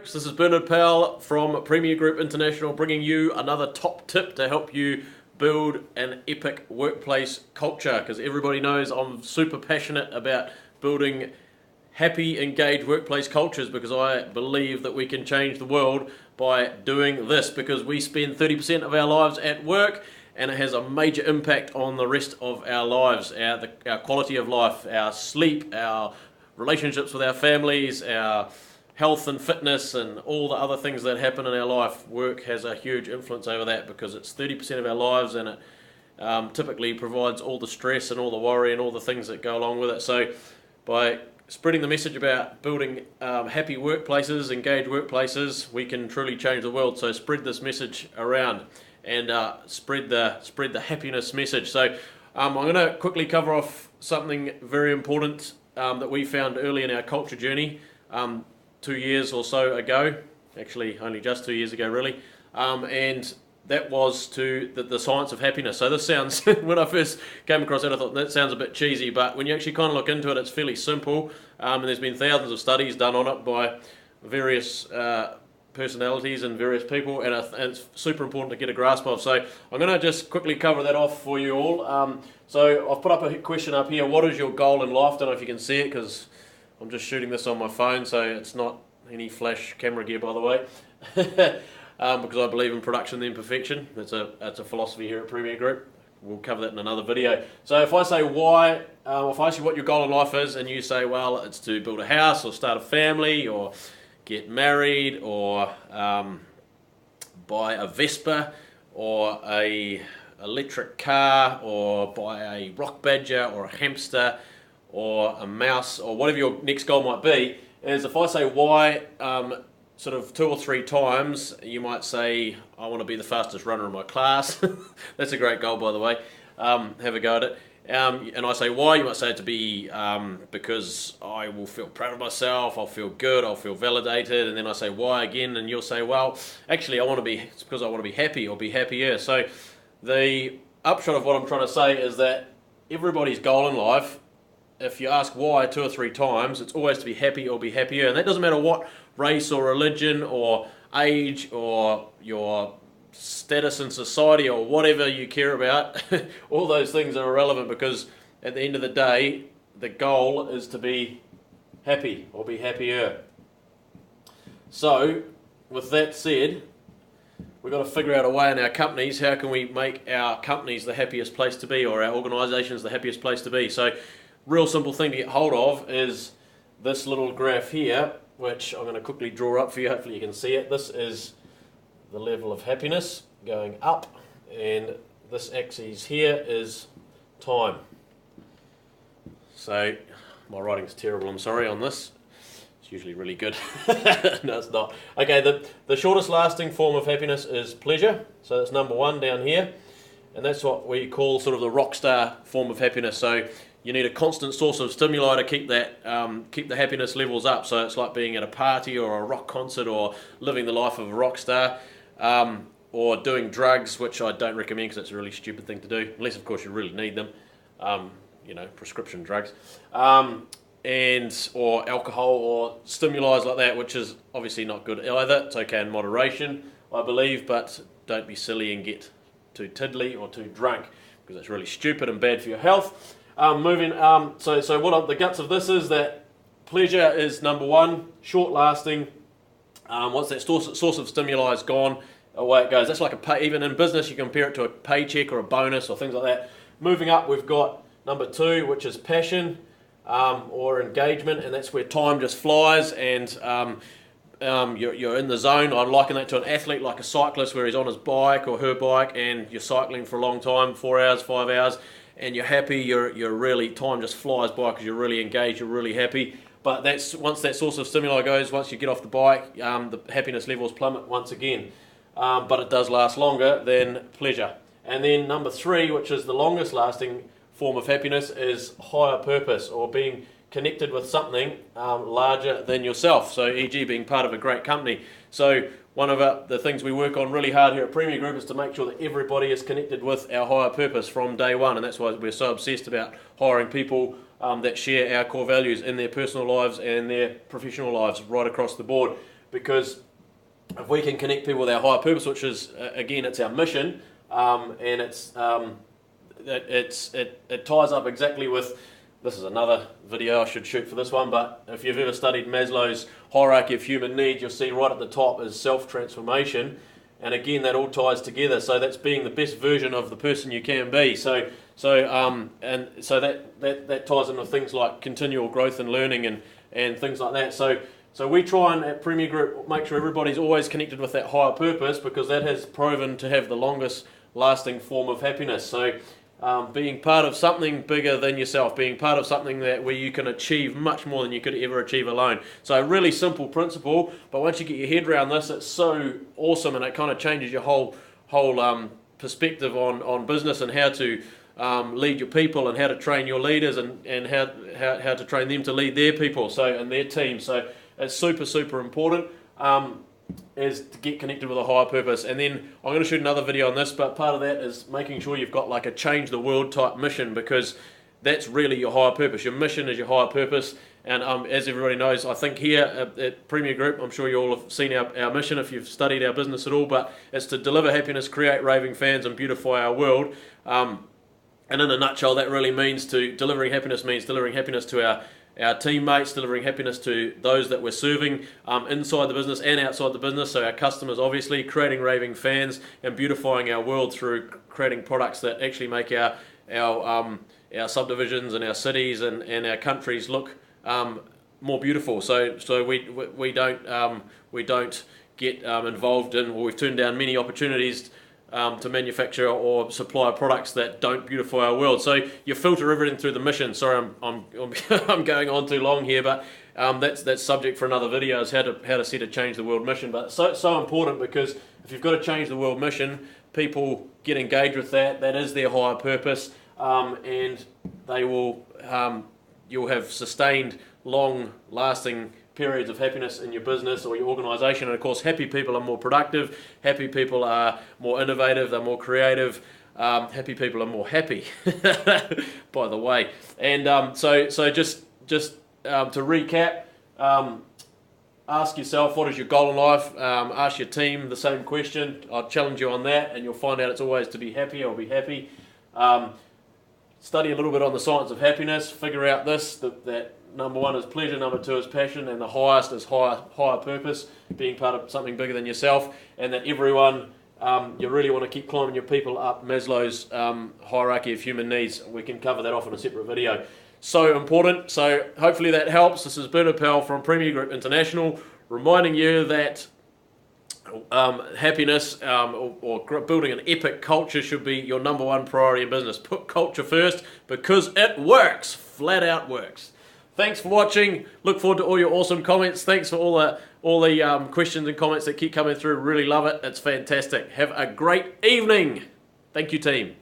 This is Bernard Powell from Premier Group International bringing you another top tip to help you build an epic workplace culture, because everybody knows I'm super passionate about building happy, engaged workplace cultures, because I believe that we can change the world by doing this, because we spend 30% of our lives at work and it has a major impact on the rest of our lives, our quality of life, our sleep, our relationships with our families, our health and fitness and all the other things that happen in our life. Work has a huge influence over that because it's 30% of our lives, and it typically provides all the stress and all the worry and all the things that go along with it. So by spreading the message about building happy workplaces, engaged workplaces, we can truly change the world. So spread this message around and spread the happiness message. So I'm going to quickly cover off something very important that we found early in our culture journey. 2 years or so ago, actually only just 2 years ago really, and that was to the science of happiness. So this sounds, when I first came across it, I thought that sounds a bit cheesy, but when you actually kind of look into it, it's fairly simple, and there's been thousands of studies done on it by various personalities and various people, and it's super important to get a grasp of. So I'm going to just quickly cover that off for you all. So I've put up a question up here: what is your goal in life? Don't know if you can see it because I'm just shooting this on my phone, so it's not any flash camera gear, by the way, because I believe in production then perfection. That's a philosophy here at Premier Group. We'll cover that in another video. So if I say why, if I ask you what your goal in life is, and you say, well, it's to build a house or start a family or get married or buy a Vespa or a electric car or buy a rock badger or a hamster or a mouse, or whatever your next goal might be, is if I say why sort of 2 or 3 times, you might say, I want to be the fastest runner in my class. That's a great goal, by the way. Have a go at it. And I say why, you might say it to be because I will feel proud of myself, I'll feel good, I'll feel validated, and then I say why again, and you'll say, well, actually it's because I want to be happy or be happier. So the upshot of what I'm trying to say is that everybody's goal in life, if you ask why 2 or 3 times, it's always to be happy or be happier. And that doesn't matter what race or religion or age or your status in society or whatever you care about. All those things are irrelevant, because at the end of the day, the goal is to be happy or be happier. So with that said, we've got to figure out a way in our companies, how can we make our companies the happiest place to be, or our organisations the happiest place to be. So real simple thing to get hold of is this little graph here, which I'm going to quickly draw up for you. Hopefully you can see it. This is the level of happiness going up, and this axis here is time. So my writing's terrible, I'm sorry on this. It's usually really good. No, it's not. Okay, the shortest lasting form of happiness is pleasure. So that's number 1 down here, and that's what we call sort of the rock star form of happiness. So you need a constant source of stimuli to keep the happiness levels up. So it's like being at a party or a rock concert or living the life of a rock star, or doing drugs, which I don't recommend because it's a really stupid thing to do, unless of course you really need them, prescription drugs, or alcohol or stimuli like that, which is obviously not good either. It's okay in moderation, I believe, but don't be silly and get too tiddly or too drunk, because it's really stupid and bad for your health. So what the guts of this is that pleasure is number 1, short lasting. Once that source of stimuli is gone, away it goes. That's like even in business, you compare it to a paycheck or a bonus or things like that. Moving up, we've got number 2, which is passion or engagement, and that's where time just flies, and you're in the zone. I liken that to an athlete, like a cyclist, where he's on his bike or her bike, and you're cycling for a long time, 4 hours, 5 hours, and you're happy. You're really, time just flies by because you're really engaged, you're really happy. But once that source of stimuli goes, once you get off the bike, the happiness levels plummet once again. But it does last longer than pleasure. And then number 3, which is the longest lasting form of happiness, is higher purpose, or being connected with something larger than yourself. So e.g. being part of a great company. So one of the things we work on really hard here at Premier Group is to make sure that everybody is connected with our higher purpose from day one, and that's why we're so obsessed about hiring people that share our core values in their personal lives and their professional lives right across the board. because if we can connect people with our higher purpose, which is again, it's our mission, and it ties up exactly with. This is another video I should shoot for this one, but if you've ever studied Maslow's hierarchy of human needs, you'll see right at the top is self-transformation, and again that all ties together. So that's being the best version of the person you can be. So that ties into things like continual growth and learning and things like that. So we try and at Premier Group make sure everybody's always connected with that higher purpose, because that has proven to have the longest lasting form of happiness. So being part of something bigger than yourself, being part of something where you can achieve much more than you could ever achieve alone. So a really simple principle, but once you get your head around this, it's so awesome, and it kind of changes your whole perspective on business and how to lead your people and how to train your leaders and how to train them to lead their people and their team. So it's super important. Is to get connected with a higher purpose. And then I'm going to shoot another video on this, but part of that is making sure you've got like a change the world type mission, because that's really your higher purpose. Your mission is your higher purpose. And as everybody knows, I think here at Premier Group, I'm sure you all have seen our mission if you've studied our business at all, but it's to deliver happiness, create raving fans, and beautify our world. And in a nutshell, that really means delivering happiness to our teammates, delivering happiness to those that we're serving inside the business and outside the business, so our customers obviously, creating raving fans and beautifying our world through creating products that actually make our subdivisions and our cities and our countries look more beautiful. So we don't get involved in, or we've turned down many opportunities to manufacture or supply products that don't beautify our world. So you filter everything through the mission. Sorry, I'm going on too long here, but that's subject for another video, is how to set a change the world mission. But so important, because if you've got to change the world mission, people get engaged with that. That is their higher purpose, and they will you'll have sustained, long-lasting periods of happiness in your business or your organisation. And of course, happy people are more productive, happy people are more innovative, they're more creative, happy people are more happy, by the way. And so just to recap, ask yourself, what is your goal in life? Ask your team the same question. I'll challenge you on that, and you'll find out it's always to be happy or be happy. Study a little bit on the science of happiness, figure out that number one is pleasure, number two is passion, and the highest is higher purpose, being part of something bigger than yourself, and that everyone, you really want to keep climbing your people up Maslow's hierarchy of human needs. We can cover that off in a separate video. So important. So hopefully that helps. This is Bernard Powell from Premier Group International, reminding you that happiness or building an epic culture should be your number one priority in business. Put culture first, because it works, flat out works. Thanks for watching. Look forward to all your awesome comments. Thanks for all the questions and comments that keep coming through. Really love it. It's fantastic. Have a great evening. Thank you, team.